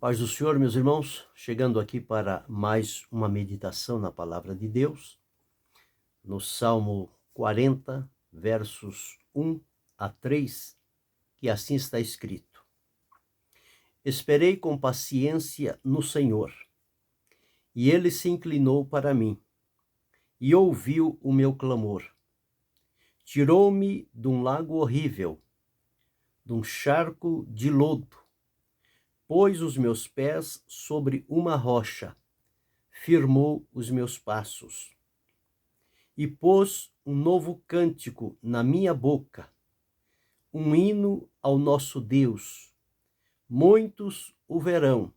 Paz do Senhor, meus irmãos, chegando aqui para mais uma meditação na Palavra de Deus, no Salmo 40, versos 1 a 3, que assim está escrito: Esperei com paciência no Senhor, e ele se inclinou para mim, e ouviu o meu clamor. Tirou-me de um lago horrível, de um charco de lodo, pôs os meus pés sobre uma rocha, firmou os meus passos, e pôs um novo cântico na minha boca, um hino ao nosso Deus. Muitos o verão,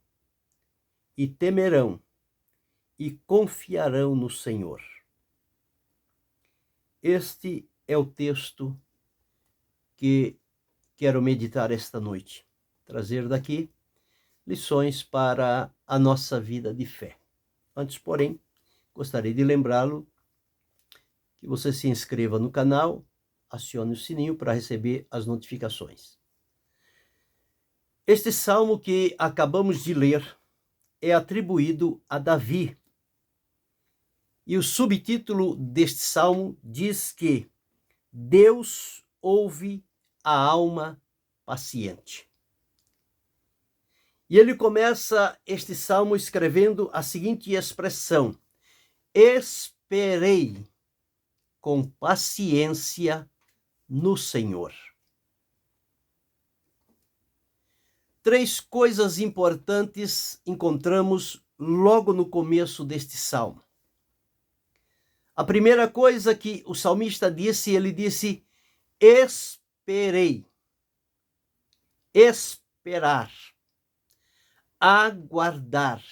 e temerão, e confiarão no Senhor. Este é o texto que quero meditar esta noite, trazer daqui lições para a nossa vida de fé. Antes, porém, gostaria de lembrá-lo que você se inscreva no canal, acione o sininho para receber as notificações. Este salmo que acabamos de ler é atribuído a Davi. E o subtítulo deste salmo diz que Deus ouve a alma paciente. E ele começa este salmo escrevendo a seguinte expressão: esperei com paciência no Senhor. Três coisas importantes encontramos logo no começo deste salmo. A primeira coisa que o salmista disse, ele disse: esperei. Esperar. Aguardar.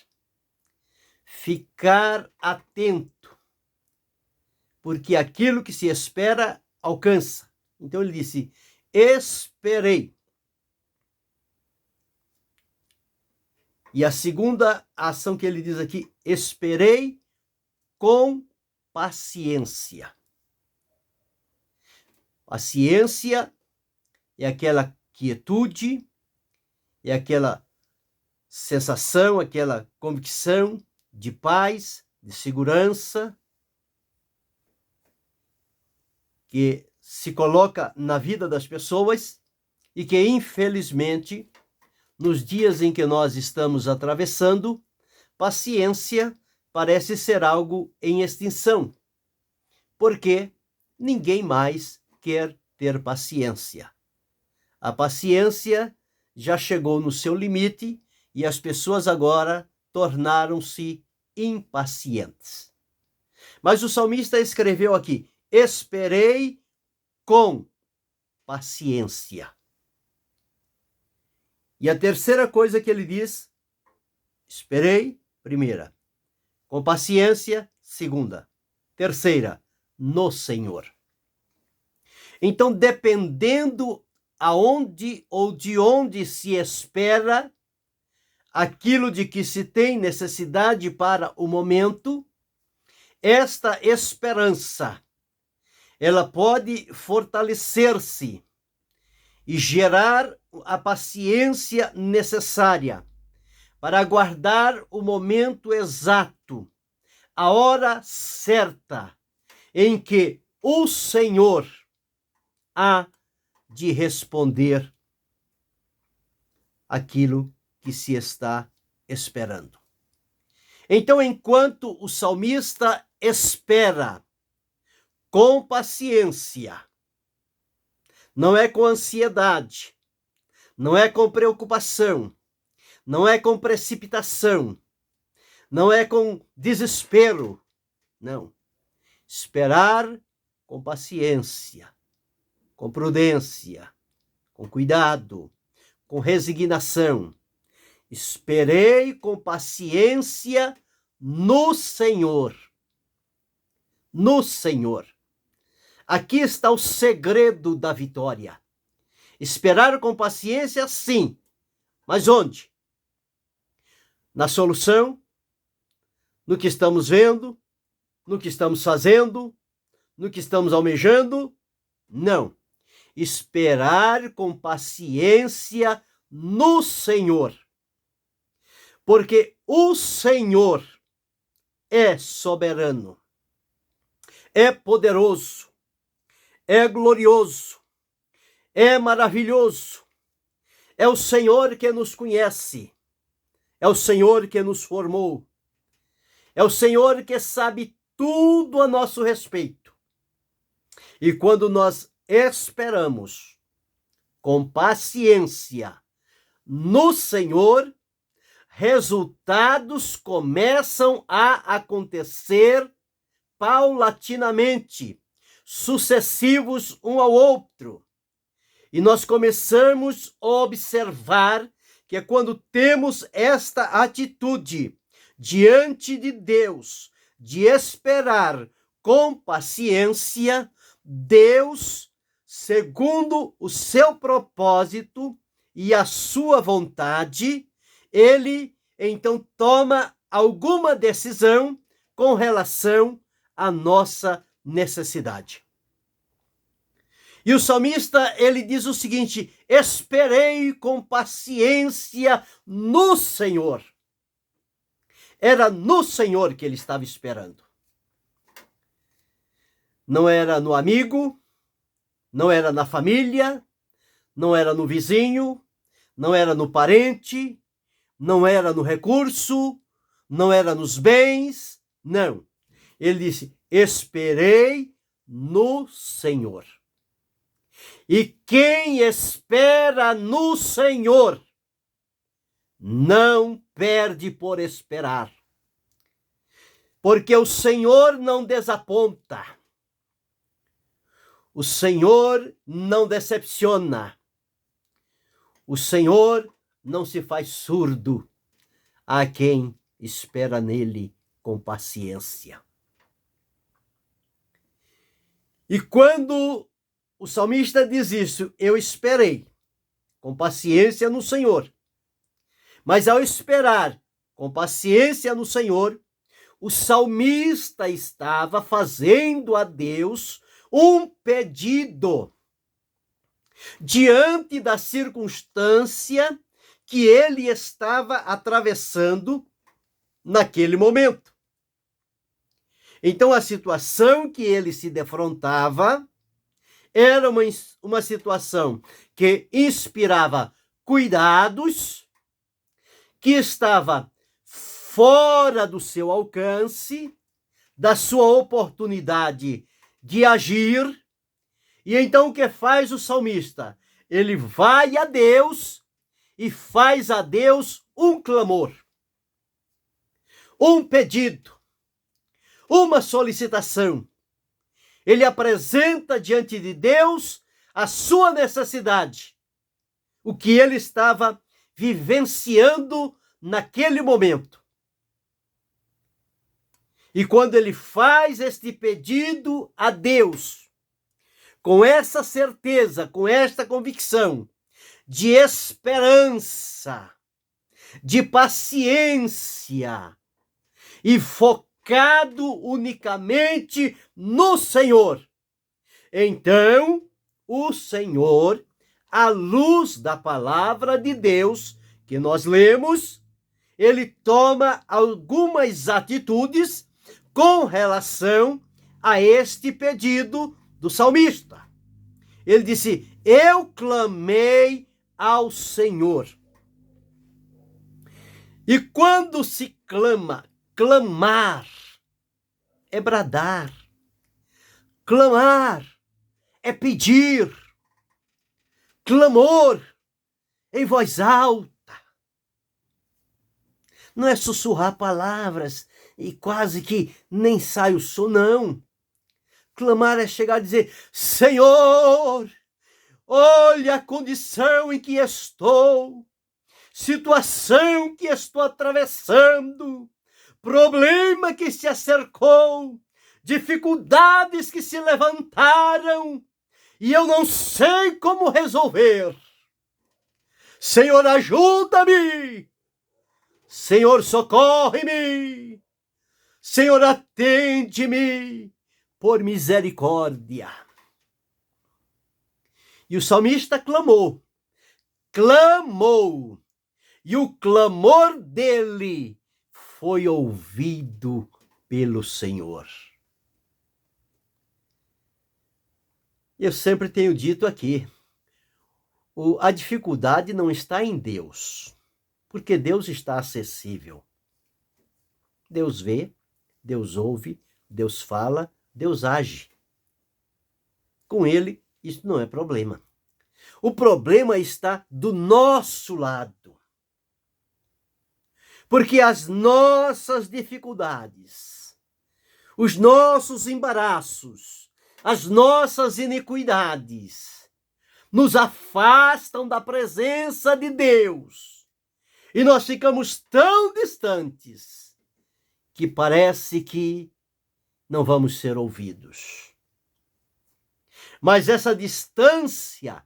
Ficar atento. Porque aquilo que se espera alcança. Então ele disse: esperei. E a segunda ação que ele diz aqui: esperei com paciência. Paciência é aquela quietude, é aquela sensação, aquela convicção de paz, de segurança, que se coloca na vida das pessoas e que, infelizmente, nos dias em que nós estamos atravessando, paciência parece ser algo em extinção, porque ninguém mais quer ter paciência. A paciência já chegou no seu limite e as pessoas agora tornaram-se impacientes. Mas o salmista escreveu aqui: esperei com paciência. E a terceira coisa que ele diz: esperei, primeira. Com paciência, segunda. Terceira, no Senhor. Então, dependendo aonde ou de onde se espera aquilo de que se tem necessidade para o momento, esta esperança, ela pode fortalecer-se e gerar a paciência necessária para aguardar o momento exato, a hora certa, em que o Senhor há de responder aquilo que se está esperando. Então, enquanto o salmista espera com paciência, não é com ansiedade, não é com preocupação, não é com precipitação, não é com desespero, não. Esperar com paciência, com prudência, com cuidado, com resignação. Esperei com paciência no Senhor. No Senhor. Aqui está o segredo da vitória. Esperar com paciência, sim. Mas onde? Na solução, no que estamos vendo, no que estamos fazendo, no que estamos almejando? Não. Esperar com paciência no Senhor. porque o Senhor é soberano, é poderoso, é glorioso, é maravilhoso. É o Senhor que nos conhece, é o Senhor que nos formou, é o Senhor que sabe tudo a nosso respeito. E quando nós esperamos com paciência no Senhor, resultados começam a acontecer paulatinamente, sucessivos um ao outro. E nós começamos a observar que quando temos esta atitude diante de Deus, de esperar com paciência, Deus, segundo o seu propósito e a sua vontade, ele então toma alguma decisão com relação à nossa necessidade. E o salmista, ele diz o seguinte: esperei com paciência no Senhor. Era no Senhor que ele estava esperando. Não era no amigo, não era na família, não era no vizinho, não era no parente, não era no recurso, não era nos bens, não. Ele disse: esperei no Senhor. E quem espera no Senhor não perde por esperar, porque o Senhor não desaponta, o Senhor não decepciona, o Senhor não se faz surdo a quem espera nele com paciência. E quando o salmista diz isso: eu esperei com paciência no Senhor. Mas ao esperar com paciência no Senhor, o salmista estava fazendo a Deus um pedido diante da circunstância que ele estava atravessando naquele momento. Então, a situação que ele se defrontava era uma situação que inspirava cuidados, que estava fora do seu alcance, da sua oportunidade de agir. E então o que faz o salmista? Ele vai a Deus e faz a Deus um clamor, um pedido, uma solicitação. Ele apresenta diante de Deus a sua necessidade, o que ele estava vivenciando naquele momento. E quando ele faz este pedido a Deus, com essa certeza, com esta convicção de esperança, de paciência e focado unicamente no Senhor, então o Senhor, à luz da palavra de Deus que nós lemos, ele toma algumas atitudes com relação a este pedido do salmista. Ele disse: eu clamei ao Senhor. E quando se clama, clamar é bradar, clamar é pedir, clamor em voz alta. Não é sussurrar palavras e quase que nem sai o som, não. Clamar é chegar a dizer: Senhor, olha a condição em que estou, situação que estou atravessando, problema que se acercou, dificuldades que se levantaram, e eu não sei como resolver. Senhor, ajuda-me. Senhor, socorre-me. Senhor, atende-me por misericórdia. E o salmista clamou. e o clamor dele foi ouvido pelo Senhor. Eu sempre tenho dito aqui, a dificuldade não está em Deus, porque Deus está acessível. Deus vê, Deus ouve, Deus fala, Deus age. Com ele, isso não é problema. O problema está do nosso lado. Porque as nossas dificuldades, os nossos embaraços, as nossas iniquidades nos afastam da presença de Deus. E nós ficamos tão distantes que parece que não vamos ser ouvidos. Mas essa distância,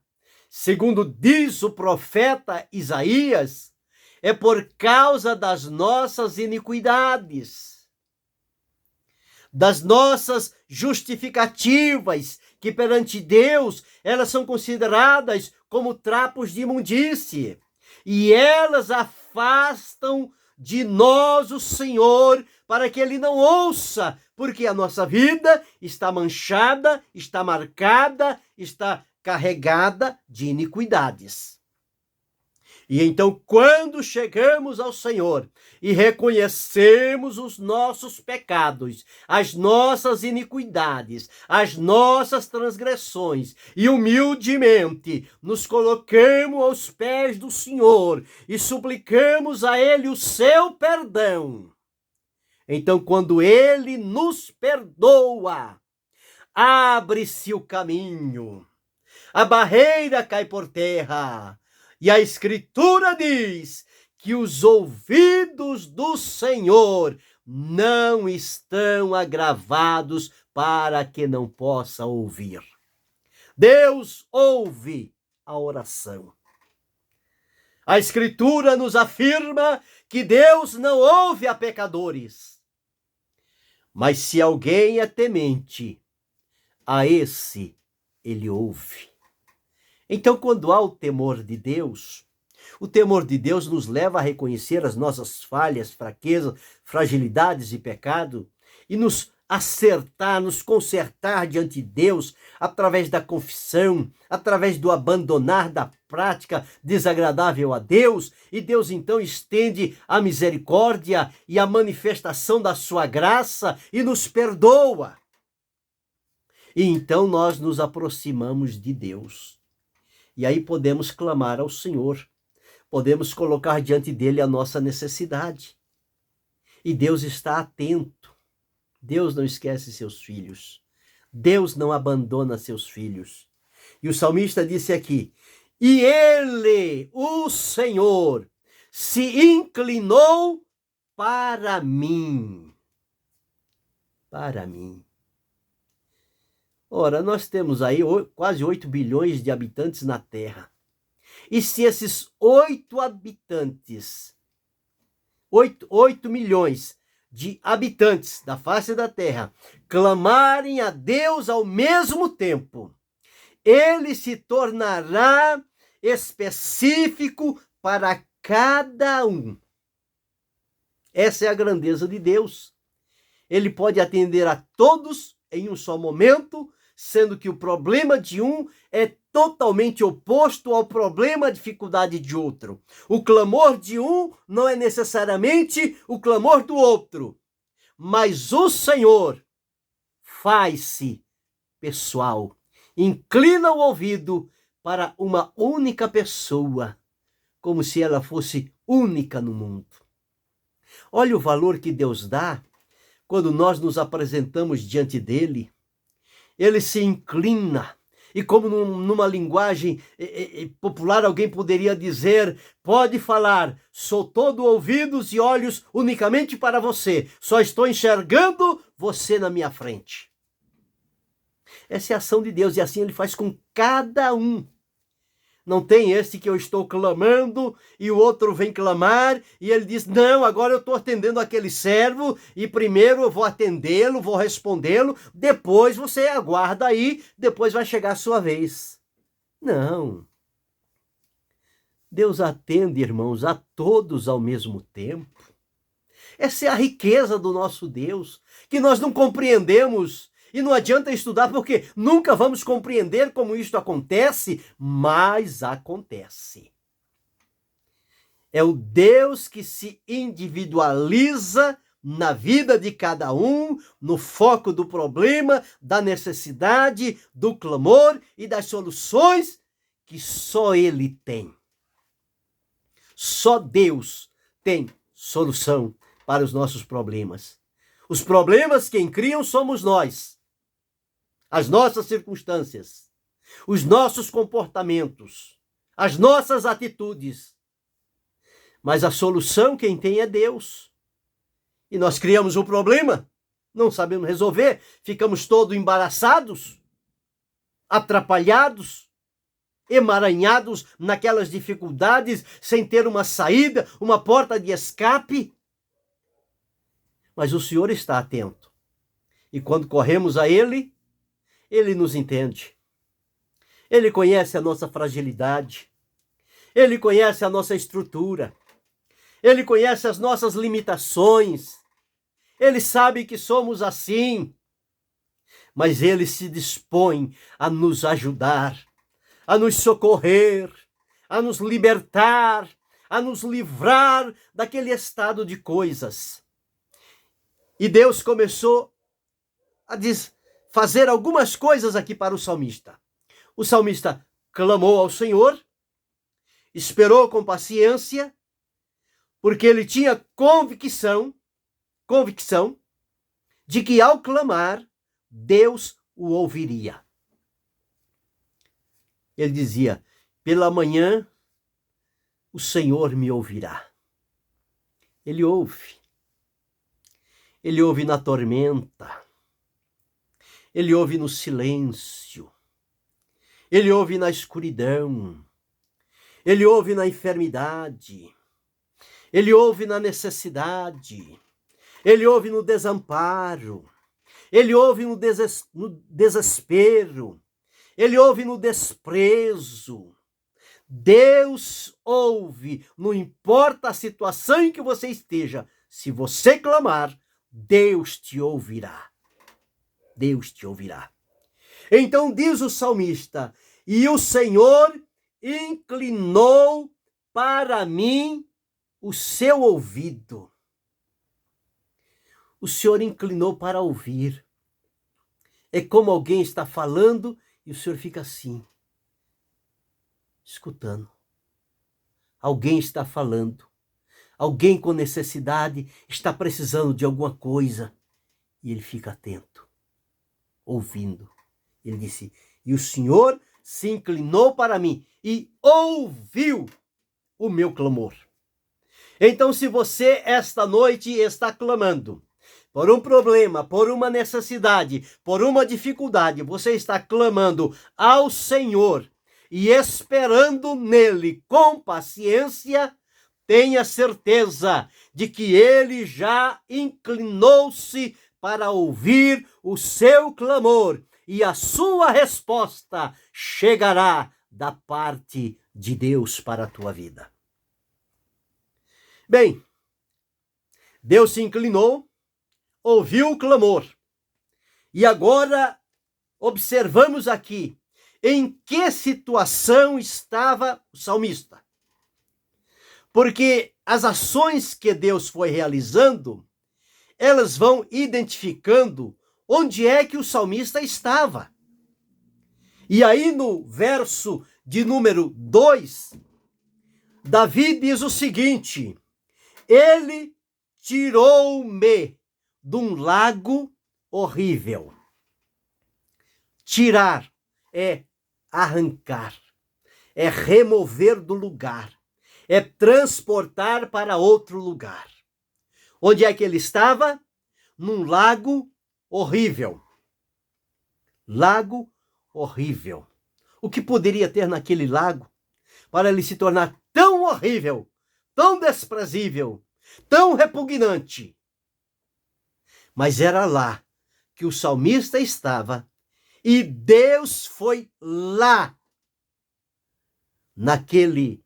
segundo diz o profeta Isaías, é por causa das nossas iniquidades, das nossas justificativas, que perante Deus elas são consideradas como trapos de imundície, e elas afastam de nós o Senhor, para que Ele não ouça, porque a nossa vida está manchada, está marcada, está carregada de iniquidades. E então, quando chegamos ao Senhor e reconhecemos os nossos pecados, as nossas iniquidades, as nossas transgressões, e humildemente nos colocamos aos pés do Senhor e suplicamos a Ele o seu perdão, então, quando Ele nos perdoa, abre-se o caminho, a barreira cai por terra, e a Escritura diz que os ouvidos do Senhor não estão agravados para que não possa ouvir. Deus ouve a oração. A Escritura nos afirma que Deus não ouve a pecadores. Mas se alguém é temente, a esse ele ouve. Então, quando há o temor de Deus nos leva a reconhecer as nossas falhas, fraquezas, fragilidades e pecado e nos acertar, nos consertar diante de Deus através da confissão, através do abandonar da prática desagradável a Deus, e Deus então estende a misericórdia e a manifestação da sua graça e nos perdoa. E então nós nos aproximamos de Deus. E aí podemos clamar ao Senhor, podemos colocar diante dele a nossa necessidade. E Deus está atento. Deus não esquece seus filhos. Deus não abandona seus filhos. E o salmista disse aqui: e ele, o Senhor, se inclinou para mim. Para mim. Ora, nós temos aí quase 8 bilhões de habitantes na Terra. E se esses 8 milhões de habitantes da face da Terra clamarem a Deus ao mesmo tempo, ele se tornará específico para cada um. Essa é a grandeza de Deus. Ele pode atender a todos em um só momento, sendo que o problema de um é totalmente oposto ao problema, dificuldade de outro. O clamor de um não é necessariamente o clamor do outro, mas o Senhor faz-se pessoal, inclina o ouvido para uma única pessoa, como se ela fosse única no mundo. Olha o valor que Deus dá quando nós nos apresentamos diante dele. Ele se inclina, e como numa linguagem popular alguém poderia dizer: pode falar, sou todo ouvidos e olhos unicamente para você, só estou enxergando você na minha frente. Essa é a ação de Deus, e assim ele faz com cada um. Não tem esse que eu estou clamando e o outro vem clamar e ele diz: não, agora eu estou atendendo aquele servo e primeiro eu vou atendê-lo, vou respondê-lo, depois você aguarda aí, depois vai chegar a sua vez. Não. Deus atende, irmãos, a todos ao mesmo tempo. Essa é a riqueza do nosso Deus, que nós não compreendemos. E não adianta estudar, porque nunca vamos compreender como isto acontece, mas acontece. É o Deus que se individualiza na vida de cada um, no foco do problema, da necessidade, do clamor e das soluções que só Ele tem. Só Deus tem solução para os nossos problemas. Os problemas quem criam somos nós. As nossas circunstâncias, os nossos comportamentos, as nossas atitudes. Mas a solução quem tem é Deus. E nós criamos um problema, não sabemos resolver, ficamos todos embaraçados, atrapalhados, emaranhados naquelas dificuldades, sem ter uma saída, uma porta de escape. Mas o Senhor está atento. E quando corremos a Ele, Ele nos entende. Ele conhece a nossa fragilidade. Ele conhece a nossa estrutura. Ele conhece as nossas limitações. Ele sabe que somos assim. Mas Ele se dispõe a nos ajudar, a nos socorrer, a nos libertar, a nos livrar daquele estado de coisas. E Deus começou a fazer algumas coisas aqui para o salmista. O salmista clamou ao Senhor, esperou com paciência, porque ele tinha convicção de que ao clamar, Deus o ouviria. Ele dizia: pela manhã o Senhor me ouvirá. Ele ouve. Ele ouve na tormenta. Ele ouve no silêncio. Ele ouve na escuridão. Ele ouve na enfermidade. Ele ouve na necessidade. Ele ouve no desamparo. Ele ouve no desespero. Ele ouve no desprezo. Deus ouve, não importa a situação em que você esteja. Se você clamar, Deus te ouvirá. Deus te ouvirá. Então diz o salmista: e o Senhor inclinou para mim o seu ouvido. O Senhor inclinou para ouvir. É como alguém está falando e o Senhor fica assim, escutando. Alguém está falando. Alguém com necessidade está precisando de alguma coisa. E ele fica atento, ouvindo. Ele disse: e o Senhor se inclinou para mim e ouviu o meu clamor. Então, se você esta noite está clamando por um problema, por uma necessidade, por uma dificuldade, você está clamando ao Senhor e esperando nele com paciência, tenha certeza de que ele já inclinou-se para ouvir o seu clamor e a sua resposta chegará da parte de Deus para a tua vida. Bem, Deus se inclinou, ouviu o clamor. E agora observamos aqui em que situação estava o salmista. Porque as ações que Deus foi realizando, elas vão identificando onde é que o salmista estava. E aí no verso de número 2, Davi diz o seguinte: ele tirou-me de um lago horrível. Tirar é arrancar, é remover do lugar, é transportar para outro lugar. Onde é que ele estava? Num lago horrível. Lago horrível. O que poderia ter naquele lago para ele se tornar tão horrível, tão desprezível, tão repugnante? Mas era lá que o salmista estava e Deus foi lá, naquele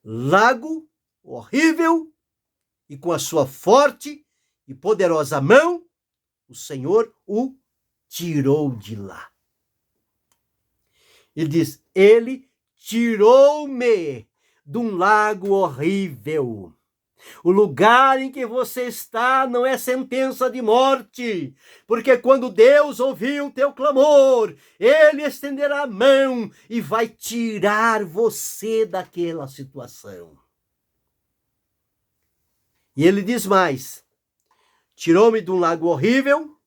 lago horrível, e com a sua forte e poderosa mão, o Senhor o tirou de lá. Ele diz: ele tirou-me de um lago horrível. O lugar em que você está não é sentença de morte, porque quando Deus ouvir o teu clamor, Ele estenderá a mão e vai tirar você daquela situação. E ele diz mais: tirou-me de um lago horrível,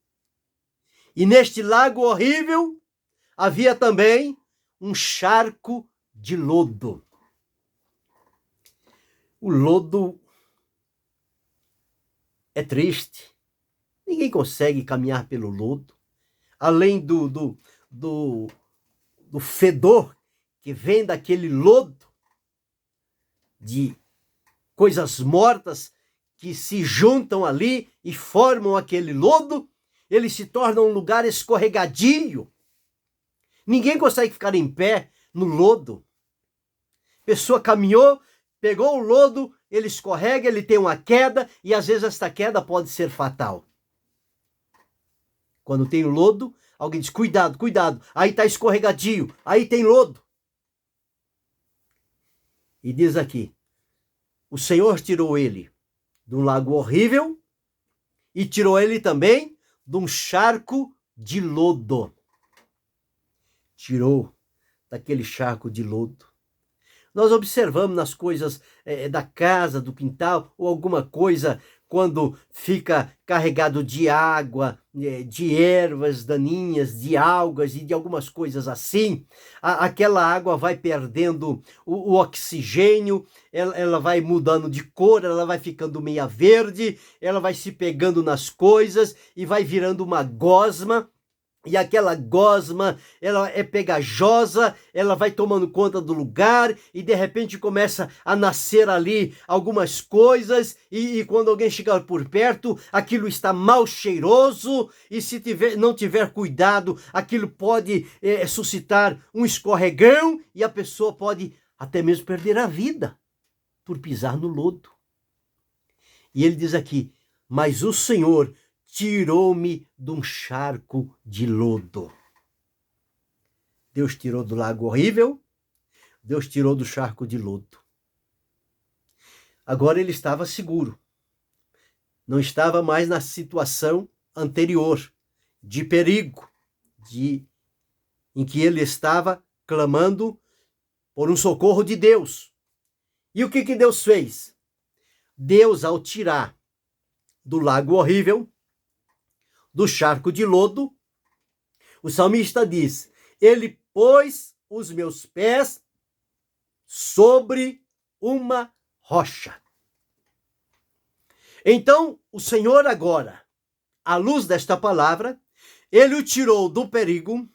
e neste lago horrível havia também um charco de lodo. O lodo é triste. Ninguém consegue caminhar pelo lodo. Além do fedor que vem daquele lodo, de coisas mortas que se juntam ali e formam aquele lodo, ele se torna um lugar escorregadio. Ninguém consegue ficar em pé no lodo. A pessoa caminhou, pegou o lodo, ele escorrega, ele tem uma queda, e às vezes esta queda pode ser fatal. Quando tem lodo, alguém diz: cuidado, cuidado, aí está escorregadio, aí tem lodo. E diz aqui: o Senhor tirou ele de um lago horrível e tirou ele também de um charco de lodo. Tirou daquele charco de lodo. Nós observamos nas coisas da casa, do quintal, ou alguma coisa, quando fica carregado de água, de ervas daninhas, de algas e de algumas coisas assim, aquela água vai perdendo o oxigênio, ela vai mudando de cor, ela vai ficando meia verde, ela vai se pegando nas coisas e vai virando uma gosma. E aquela gosma, ela é pegajosa, ela vai tomando conta do lugar e de repente começa a nascer ali algumas coisas e quando alguém chegar por perto, aquilo está mal cheiroso e se não tiver cuidado, aquilo pode suscitar um escorregão e a pessoa pode até mesmo perder a vida por pisar no lodo. E ele diz aqui: mas o Senhor tirou-me de um charco de lodo. Deus tirou do lago horrível, Deus tirou do charco de lodo. Agora ele estava seguro. Não estava mais na situação anterior, de perigo, em que ele estava clamando por um socorro de Deus. E o que Deus fez? Deus, ao tirar do lago horrível, do charco de lodo, o salmista diz: ele pôs os meus pés sobre uma rocha. Então, o Senhor agora, à luz desta palavra, ele o tirou do perigo,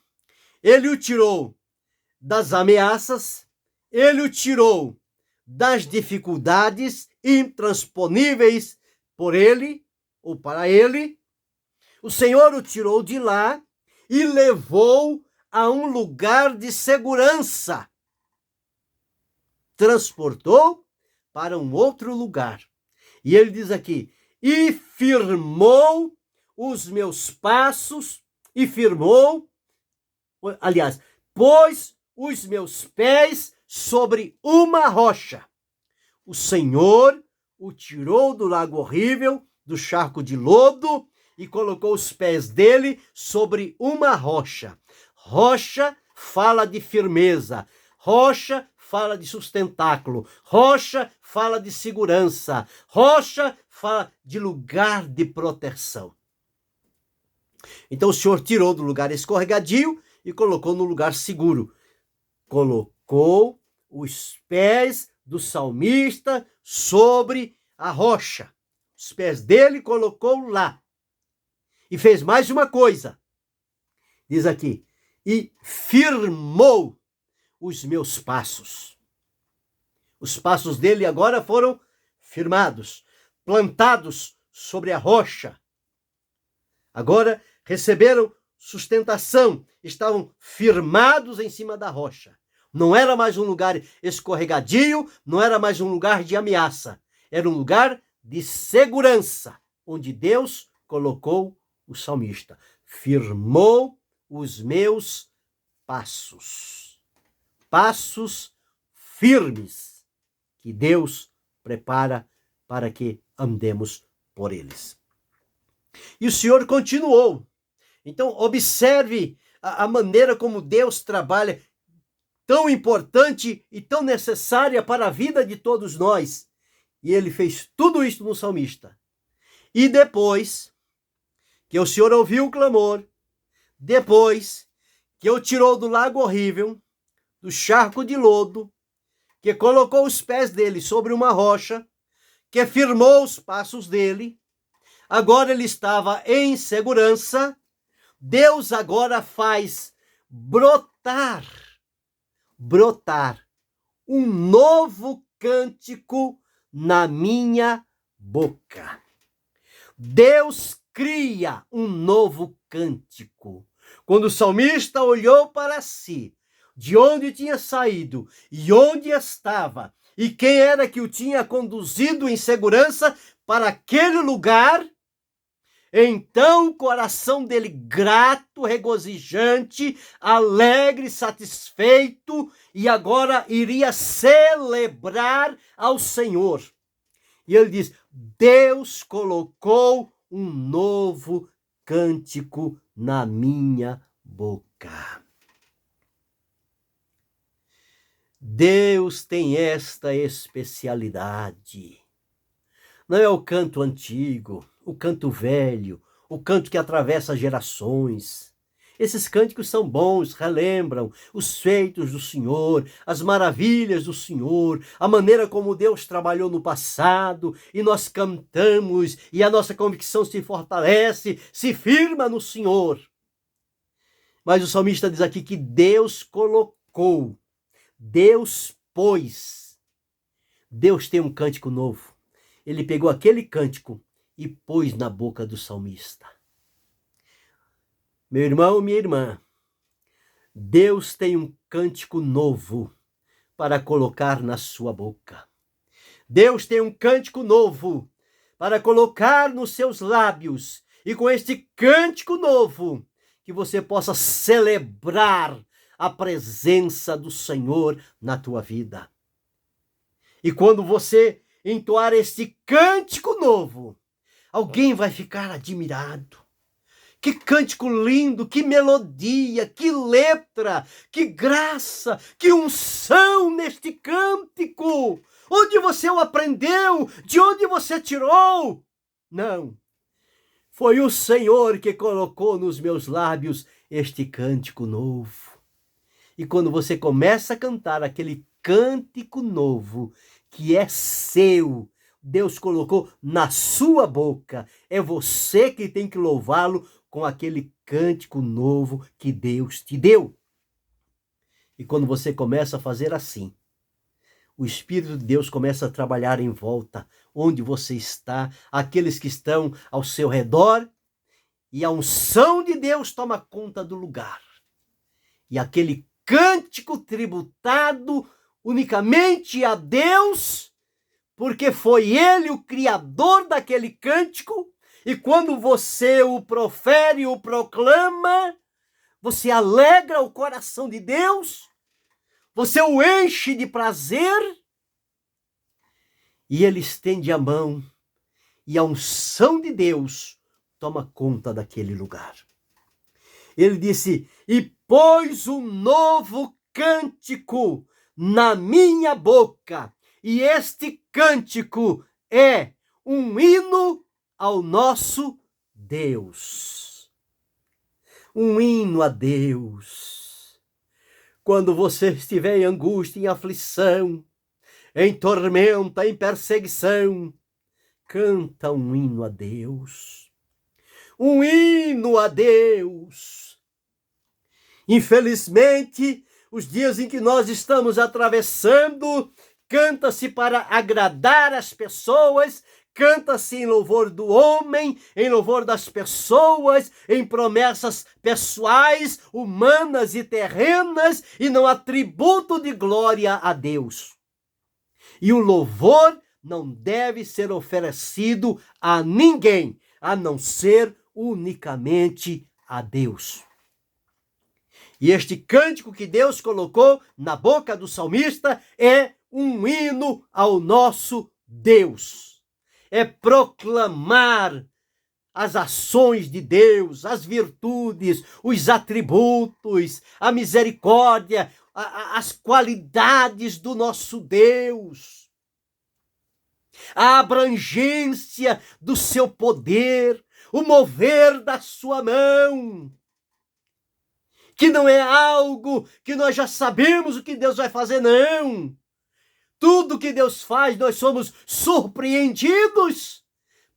ele o tirou das ameaças, ele o tirou das dificuldades intransponíveis por ele ou para ele. O Senhor o tirou de lá e levou a um lugar de segurança. Transportou para um outro lugar. E ele diz aqui: e firmou os meus passos, pôs os meus pés sobre uma rocha. O Senhor o tirou do lago horrível, do charco de lodo, e colocou os pés dele sobre uma rocha. Rocha fala de firmeza. Rocha fala de sustentáculo. Rocha fala de segurança. Rocha fala de lugar de proteção. Então o Senhor tirou do lugar escorregadio e colocou no lugar seguro. Colocou os pés do salmista sobre a rocha. Os pés dele colocou lá. E fez mais uma coisa. Diz aqui: e firmou os meus passos. Os passos dele agora foram firmados, plantados sobre a rocha. Agora receberam sustentação, estavam firmados em cima da rocha. Não era mais um lugar escorregadio, não era mais um lugar de ameaça. Era um lugar de segurança, onde Deus colocou o salmista. Firmou os meus passos. Passos firmes que Deus prepara para que andemos por eles. E o Senhor continuou. Então, observe a maneira como Deus trabalha, tão importante e tão necessária para a vida de todos nós. E ele fez tudo isso no salmista. E depois que o Senhor ouviu o clamor, depois que o tirou do lago horrível, do charco de lodo, que colocou os pés dele sobre uma rocha, que firmou os passos dele, agora ele estava em segurança. Deus agora faz brotar um novo cântico na minha boca. Deus cria um novo cântico. Quando o salmista olhou para si, de onde tinha saído e onde estava, e quem era que o tinha conduzido em segurança para aquele lugar, então o coração dele grato, regozijante, alegre, satisfeito, e agora iria celebrar ao Senhor. E ele diz: Deus colocou um novo cântico na minha boca. Deus tem esta especialidade. Não é o canto antigo, o canto velho, o canto que atravessa gerações. Esses cânticos são bons, relembram os feitos do Senhor, as maravilhas do Senhor, a maneira como Deus trabalhou no passado, e nós cantamos, e a nossa convicção se fortalece, se firma no Senhor. Mas o salmista diz aqui que Deus colocou, Deus pôs. Deus tem um cântico novo. Ele pegou aquele cântico e pôs na boca do salmista. Meu irmão, minha irmã, Deus tem um cântico novo para colocar na sua boca. Deus tem um cântico novo para colocar nos seus lábios. E com este cântico novo, que você possa celebrar a presença do Senhor na tua vida. E quando você entoar este cântico novo, alguém vai ficar admirado. Que cântico lindo, que melodia, que letra, que graça, que unção neste cântico. Onde você o aprendeu? De onde você tirou? Não. Foi o Senhor que colocou nos meus lábios este cântico novo. E quando você começa a cantar aquele cântico novo, que é seu, Deus colocou na sua boca, é você que tem que louvá-lo com aquele cântico novo que Deus te deu. E quando você começa a fazer assim, o Espírito de Deus começa a trabalhar em volta, onde você está, aqueles que estão ao seu redor, e a unção de Deus toma conta do lugar. E aquele cântico tributado unicamente a Deus, porque foi Ele o criador daquele cântico, e quando você o profere, o proclama, você alegra o coração de Deus, você o enche de prazer, e Ele estende a mão, e a unção de Deus toma conta daquele lugar. Ele disse: e pôs um novo cântico na minha boca, e este cântico é um hino ao nosso Deus. Um hino a Deus. Quando você estiver em angústia, em aflição, em tormenta, em perseguição, canta um hino a Deus. Um hino a Deus. Infelizmente, os dias em que nós estamos atravessando, canta-se para agradar as pessoas, canta-se em louvor do homem, em louvor das pessoas, em promessas pessoais, humanas e terrenas, e não há tributo de glória a Deus. E o louvor não deve ser oferecido a ninguém, a não ser unicamente a Deus. E este cântico que Deus colocou na boca do salmista é um hino ao nosso Deus. É proclamar as ações de Deus, as virtudes, os atributos, a misericórdia, as qualidades do nosso Deus, a abrangência do seu poder, o mover da sua mão, que não é algo que nós já sabemos o que Deus vai fazer, não. Tudo que Deus faz, nós somos surpreendidos,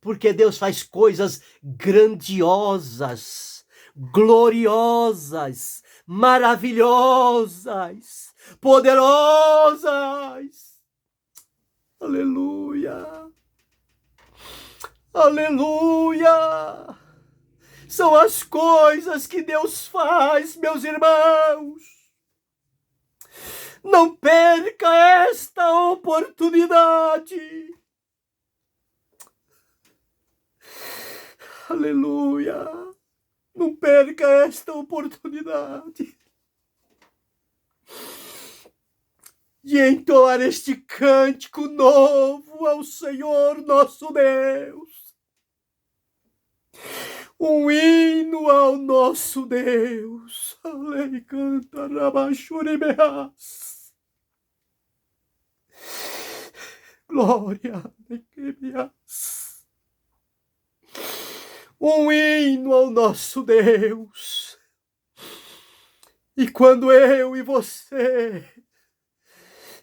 porque Deus faz coisas grandiosas, gloriosas, maravilhosas, poderosas. Aleluia! Aleluia! São as coisas que Deus faz, meus irmãos. Não perca esta oportunidade. Aleluia! Não perca esta oportunidade de entoar este cântico novo ao Senhor nosso Deus. Um hino ao nosso Deus. Alei, canta, rabachuribeas. Glória, nequebias. Um hino ao nosso Deus. E quando eu e você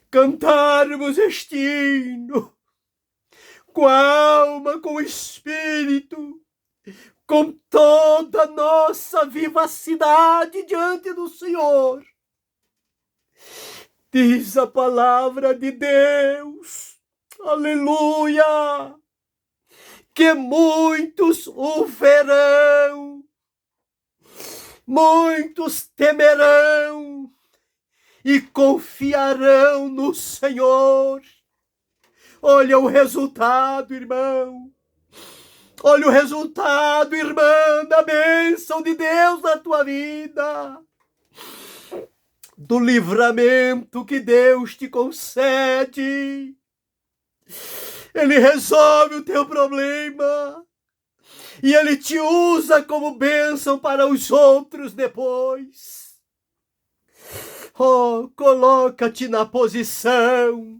cantarmos este hino, com a alma, com o espírito, com toda a nossa vivacidade diante do Senhor, diz a palavra de Deus, aleluia, que muitos o verão, muitos temerão e confiarão no Senhor. Olha o resultado, irmão. Olha o resultado, irmã, da bênção de Deus na tua vida. Do livramento que Deus te concede. Ele resolve o teu problema. E Ele te usa como bênção para os outros depois. Oh, coloca-te na posição.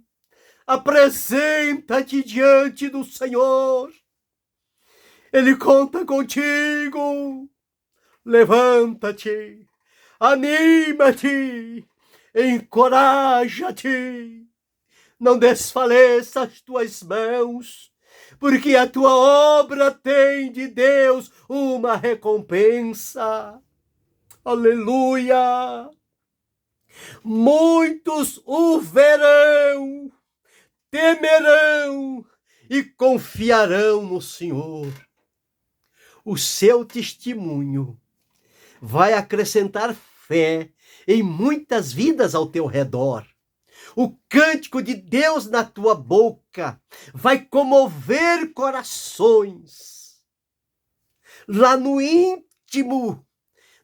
Apresenta-te diante do Senhor. Ele conta contigo. Levanta-te, anima-te, encoraja-te. Não desfaleça as tuas mãos, porque a tua obra tem de Deus uma recompensa. Aleluia! Muitos o verão, temerão e confiarão no Senhor. O seu testemunho vai acrescentar fé em muitas vidas ao teu redor. O cântico de Deus na tua boca vai comover corações. Lá no íntimo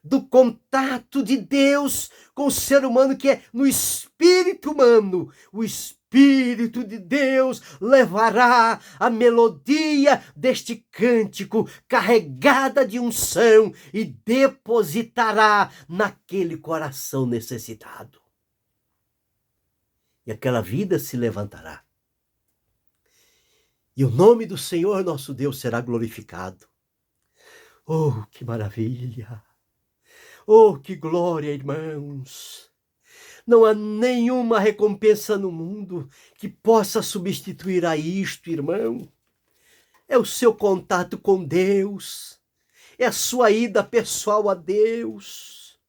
do contato de Deus com o ser humano, que é no espírito humano, o Espírito de Deus levará a melodia deste cântico carregada de unção e depositará naquele coração necessitado. E aquela vida se levantará. E o nome do Senhor nosso Deus será glorificado. Oh, que maravilha! Oh, que glória, irmãos! Não há nenhuma recompensa no mundo que possa substituir a isto, irmão. É o seu contato com Deus. É a sua ida pessoal a Deus.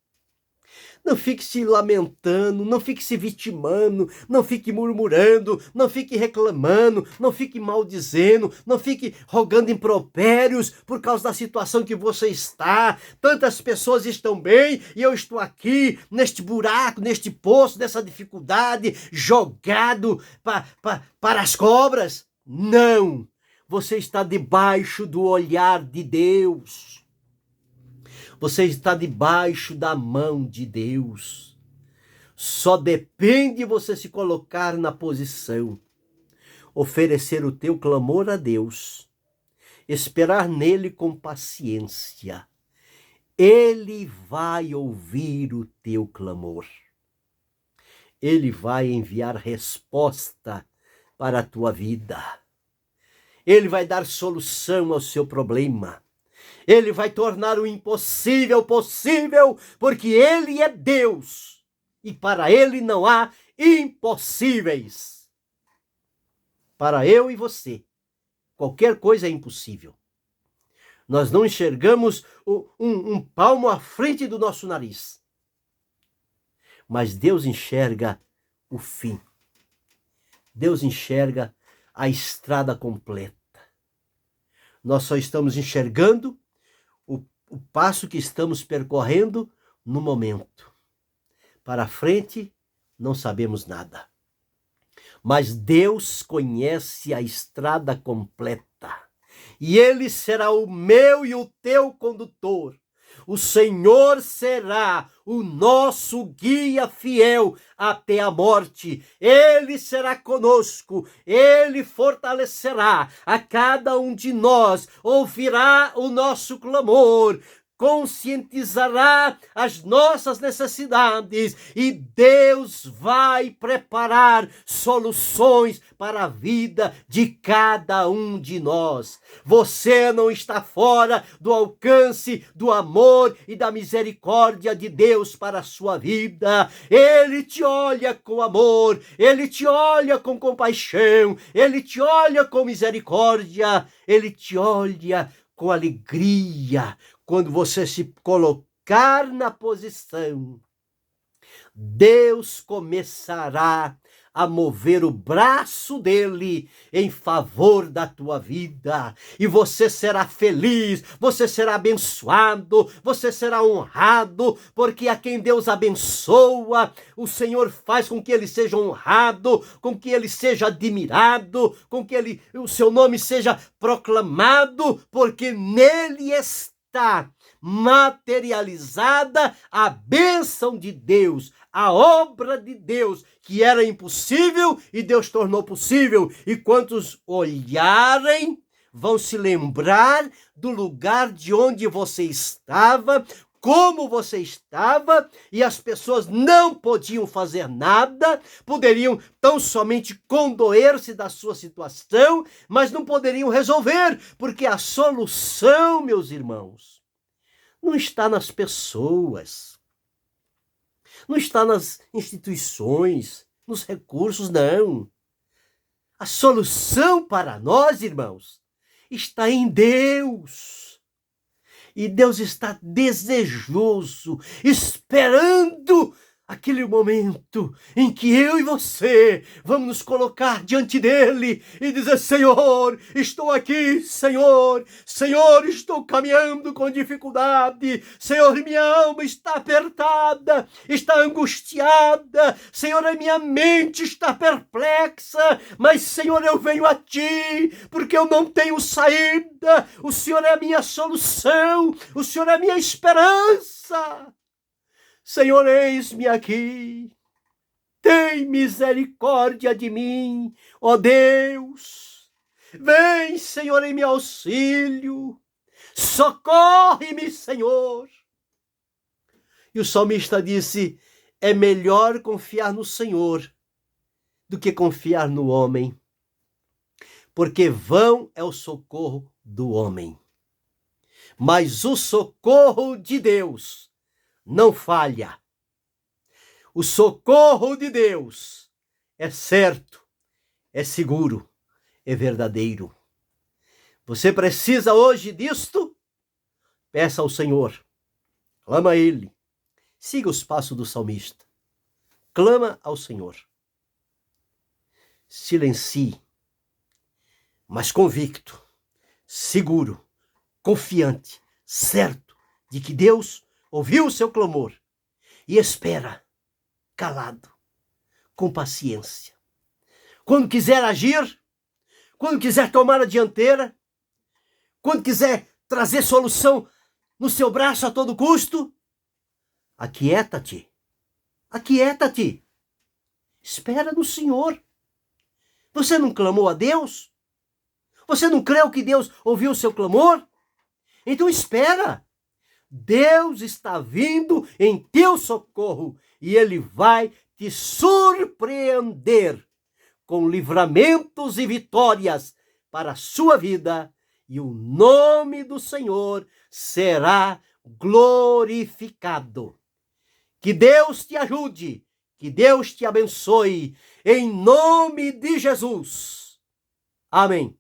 Não fique se lamentando, não fique se vitimando, não fique murmurando, não fique reclamando, não fique maldizendo, não fique rogando impropérios por causa da situação que você está. Tantas pessoas estão bem e eu estou aqui, neste buraco, neste poço, nessa dificuldade, jogado para as cobras. Não! Você está debaixo do olhar de Deus. Você está debaixo da mão de Deus. Só depende você se colocar na posição, oferecer o teu clamor a Deus, esperar nele com paciência. Ele vai ouvir o teu clamor. Ele vai enviar resposta para a tua vida. Ele vai dar solução ao seu problema. Ele vai tornar o impossível possível, porque Ele é Deus. E para Ele não há impossíveis. Para eu e você, qualquer coisa é impossível. Nós não enxergamos um palmo à frente do nosso nariz. Mas Deus enxerga o fim. Deus enxerga a estrada completa. Nós só estamos enxergando o passo que estamos percorrendo no momento. Para frente, não sabemos nada. Mas Deus conhece a estrada completa. E Ele será o meu e o teu condutor. O Senhor será o nosso guia fiel até a morte. Ele será conosco, Ele fortalecerá a cada um de nós, ouvirá o nosso clamor, conscientizará as nossas necessidades e Deus vai preparar soluções para a vida de cada um de nós. Você não está fora do alcance do amor e da misericórdia de Deus para a sua vida. Ele te olha com amor, Ele te olha com compaixão, Ele te olha com misericórdia, Ele te olha com alegria. Quando você se colocar na posição, Deus começará a mover o braço dele em favor da tua vida. E você será feliz, você será abençoado, você será honrado, porque a quem Deus abençoa, o Senhor faz com que ele seja honrado, com que ele seja admirado, com que o seu nome seja proclamado, porque nele está materializada a bênção de Deus, a obra de Deus, que era impossível e Deus tornou possível. E quantos olharem, vão se lembrar do lugar de onde você estava, como você estava, e as pessoas não podiam fazer nada, poderiam tão somente condoer-se da sua situação, mas não poderiam resolver, porque a solução, meus irmãos, não está nas pessoas, não está nas instituições, nos recursos, não. A solução para nós, irmãos, está em Deus. E Deus está desejoso, esperando aquele momento em que eu e você vamos nos colocar diante dele e dizer: Senhor, estou aqui, Senhor, Senhor, estou caminhando com dificuldade, Senhor, minha alma está apertada, está angustiada, Senhor, a minha mente está perplexa, mas, Senhor, eu venho a Ti, porque eu não tenho saída, o Senhor é a minha solução, o Senhor é a minha esperança. Senhor, eis-me aqui, tem misericórdia de mim, ó Deus. Vem, Senhor, em meu auxílio, socorre-me, Senhor. E o salmista disse: é melhor confiar no Senhor do que confiar no homem, porque vão é o socorro do homem, mas o socorro de Deus não falha. O socorro de Deus é certo, é seguro, é verdadeiro. Você precisa hoje disto? Peça ao Senhor, clama a Ele, Siga os passos do salmista. Clama ao Senhor. Silencie, mas convicto, seguro, confiante, certo de que Deus ouviu o seu clamor e espera, calado, com paciência. Quando quiser agir, quando quiser tomar a dianteira, quando quiser trazer solução no seu braço a todo custo, aquieta-te, aquieta-te, espera no Senhor. Você não clamou a Deus? Você não creu que Deus ouviu o seu clamor? Então espera. Deus está vindo em teu socorro e Ele vai te surpreender com livramentos e vitórias para a sua vida, e o nome do Senhor será glorificado. Que Deus te ajude, que Deus te abençoe, em nome de Jesus. Amém.